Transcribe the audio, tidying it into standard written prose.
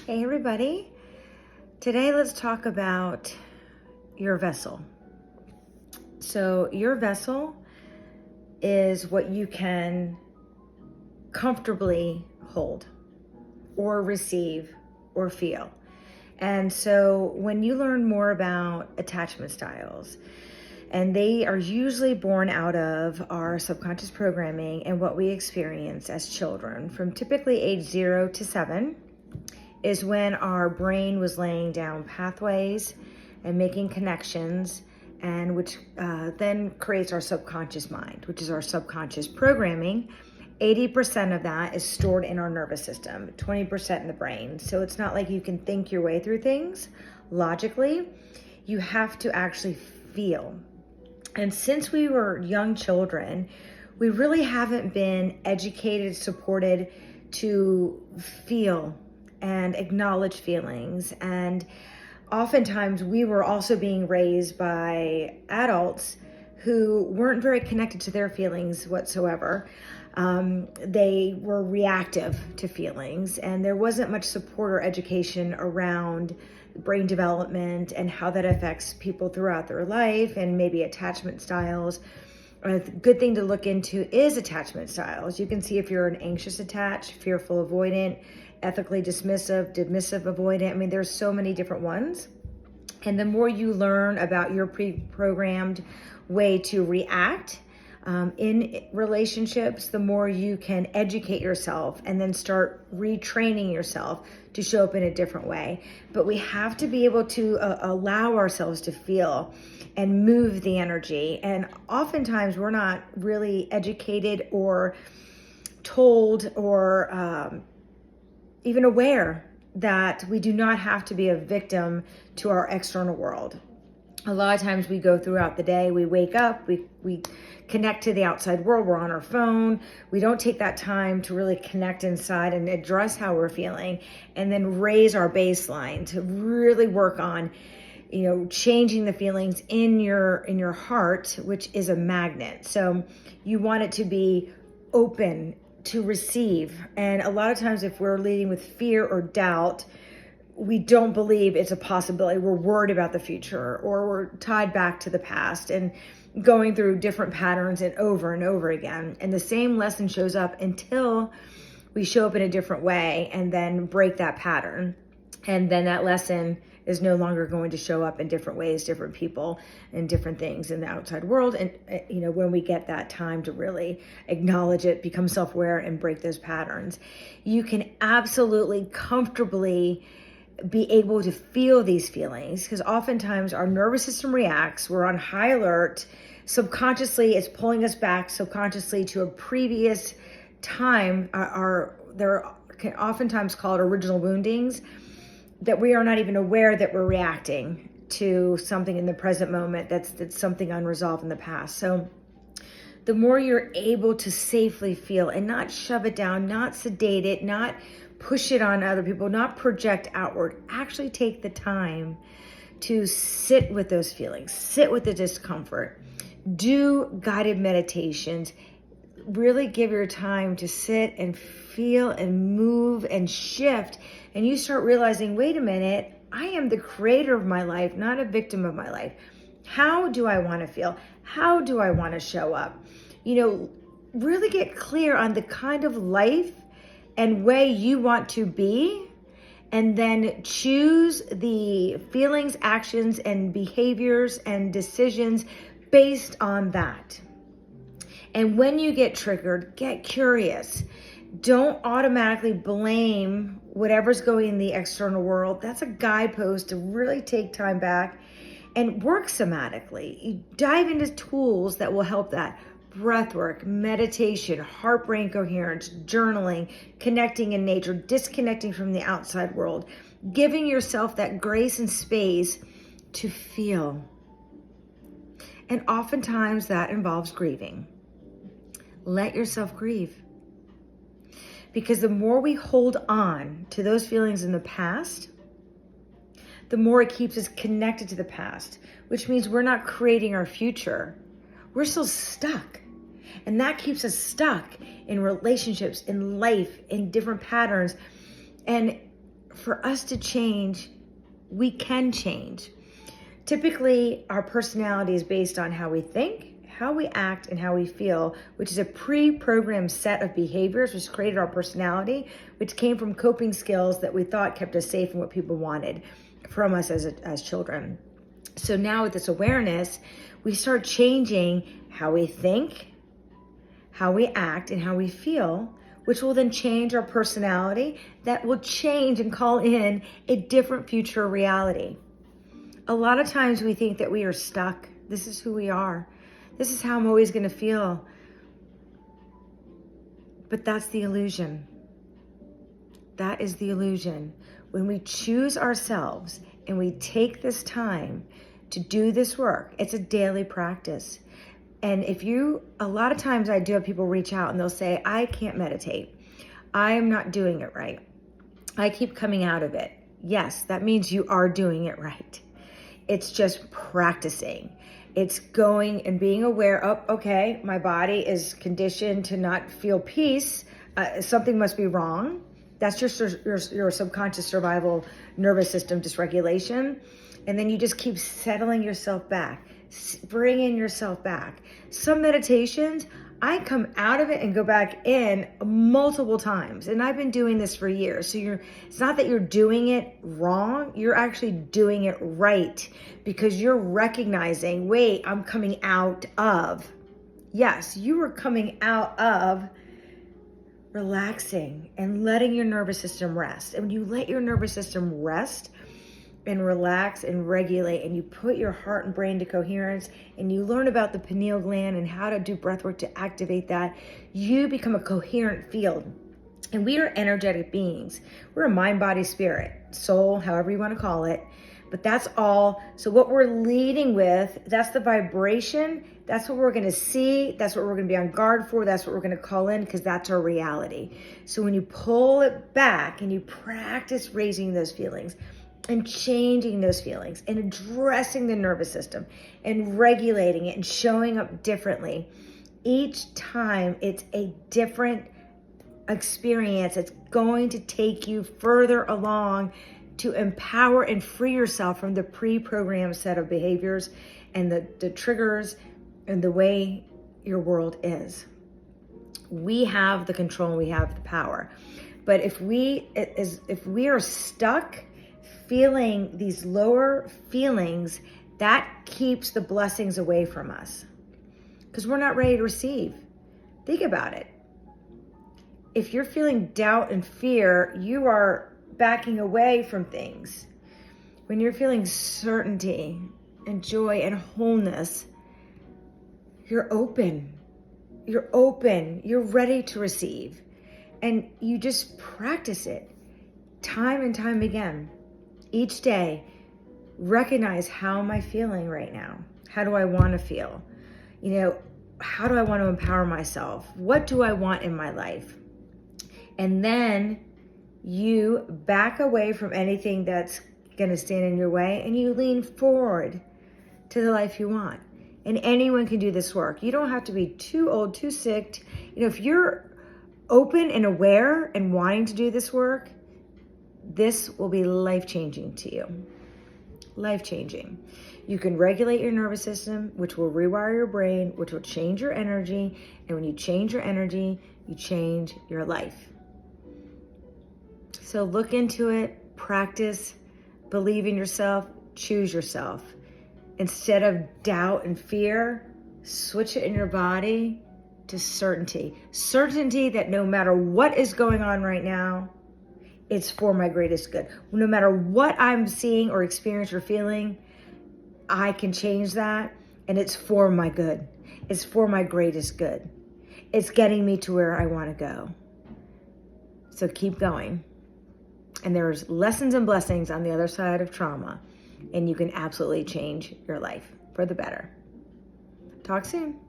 Hey everybody, today let's talk about your vessel. So your vessel is what you can comfortably hold or receive or feel. And so when you learn more about attachment styles, and they are usually born out of our subconscious programming and what we experience as children from typically age 0 to 7, is when our brain was laying down pathways and making connections, and which then creates our subconscious mind, which is our subconscious programming. 80% of that is stored in our nervous system, 20% in the brain. So it's not like you can think your way through things logically. You have to actually feel. And since we were young children, we really haven't been educated, supported to feel and acknowledge feelings. And oftentimes we were also being raised by adults who weren't very connected to their feelings whatsoever. They were reactive to feelings, and there wasn't much support or education around brain development and how that affects people throughout their life, and maybe attachment styles. A good thing to look into is attachment styles. You can see if you're an anxious attached, fearful avoidant, ethically dismissive avoidant. I mean, there's so many different ones. And the more you learn about your pre-programmed way to react in relationships, the more you can educate yourself and then start retraining yourself to show up in a different way. But we have to be able to allow ourselves to feel and move the energy. And oftentimes we're not really educated or told or even aware that we do not have to be a victim to our external world. A lot of times we go throughout the day, we wake up, we connect to the outside world, we're on our phone, we don't take that time to really connect inside and address how we're feeling, and then raise our baseline to really work on, changing the feelings in your heart, which is a magnet. So you want it to be open to receive. And a lot of times if we're leading with fear or doubt, we don't believe it's a possibility. We're worried about the future, or we're tied back to the past and going through different patterns and over again. And the same lesson shows up until we show up in a different way and then break that pattern. And then that lesson is no longer going to show up in different ways, different people, and different things in the outside world. And, when we get that time to really acknowledge it, become self-aware, and break those patterns, you can absolutely comfortably be able to feel these feelings, because oftentimes our nervous system reacts. We're on high alert. Subconsciously, it's pulling us back subconsciously to a previous time. They're oftentimes called original woundings, that we are not even aware that we're reacting to something in the present moment that's something unresolved in the past. So the more you're able to safely feel and not shove it down, not sedate it, not push it on other people, not project outward, actually take the time to sit with those feelings, sit with the discomfort, do guided meditations, really give your time to sit and feel and move and shift. And you start realizing, wait a minute, I am the creator of my life, not a victim of my life. How do I want to feel? How do I want to show up? Really get clear on the kind of life and way you want to be, and then choose the feelings, actions, and behaviors and decisions based on that. And when you get triggered, get curious. Don't automatically blame whatever's going in the external world. That's a guidepost to really take time back and work somatically. You dive into tools that will help that. Breath work, meditation, heart-brain coherence, journaling, connecting in nature, disconnecting from the outside world, giving yourself that grace and space to feel. And oftentimes that involves grieving. Let yourself grieve. Because the more we hold on to those feelings in the past, the more it keeps us connected to the past, which means we're not creating our future. We're still stuck. And that keeps us stuck in relationships, in life, in different patterns. And for us to change, we can change. Typically, our personality is based on how we think, how we act, and how we feel, which is a pre-programmed set of behaviors which created our personality, which came from coping skills that we thought kept us safe and what people wanted from us as children. So now with this awareness, we start changing how we think, how we act, and how we feel, which will then change our personality that will change and call in a different future reality. A lot of times we think that we are stuck. This is who we are. This is how I'm always going to feel. But that's the illusion. That is the illusion. When we choose ourselves and we take this time to do this work, it's a daily practice. And a lot of times I do have people reach out and they'll say, I can't meditate. I am not doing it right. I keep coming out of it. Yes, that means you are doing it right. It's just practicing. It's going and being aware of, okay, my body is conditioned to not feel peace. Something must be wrong. That's just your subconscious survival nervous system dysregulation. And then you just keep settling yourself back, bringing yourself back. Some meditations, I come out of it and go back in multiple times. And I've been doing this for years. So it's not that you're doing it wrong. You're actually doing it right because you're recognizing, wait, I'm coming out of. Yes, you are coming out of relaxing and letting your nervous system rest. And when you let your nervous system rest and relax and regulate, and you put your heart and brain to coherence, and you learn about the pineal gland and how to do breath work to activate that, you become a coherent field. And we are energetic beings. We're a mind, body, spirit, soul, however you want to call it. But that's all. So what we're leading with, that's the vibration. That's what we're going to see. That's what we're going to be on guard for. That's what we're going to call in because that's our reality. So when you pull it back and you practice raising those feelings and changing those feelings and addressing the nervous system and regulating it and showing up differently, each time it's a different experience. It's going to take you further along to empower and free yourself from the pre-programmed set of behaviors and the triggers and the way your world is. We have the control, we have the power. But if we are stuck feeling these lower feelings, that keeps the blessings away from us because we're not ready to receive. Think about it. If you're feeling doubt and fear, you are backing away from things. When you're feeling certainty and joy and wholeness, you're open. You're open. You're ready to receive. And you just practice it time and time again. Each day, recognize, how am I feeling right now? How do I want to feel? How do I want to empower myself? What do I want in my life? And then you back away from anything that's going to stand in your way and you lean forward to the life you want. And anyone can do this work. You don't have to be too old, too sick. If you're open and aware and wanting to do this work, this will be life-changing to you. Life-changing. You can regulate your nervous system, which will rewire your brain, which will change your energy. And when you change your energy, you change your life. So look into it, practice, believe in yourself, choose yourself. Instead of doubt and fear, switch it in your body to certainty. Certainty that no matter what is going on right now, it's for my greatest good. No matter what I'm seeing or experiencing or feeling, I can change that, and it's for my good. It's for my greatest good. It's getting me to where I want to go. So keep going. And there's lessons and blessings on the other side of trauma, and you can absolutely change your life for the better. Talk soon.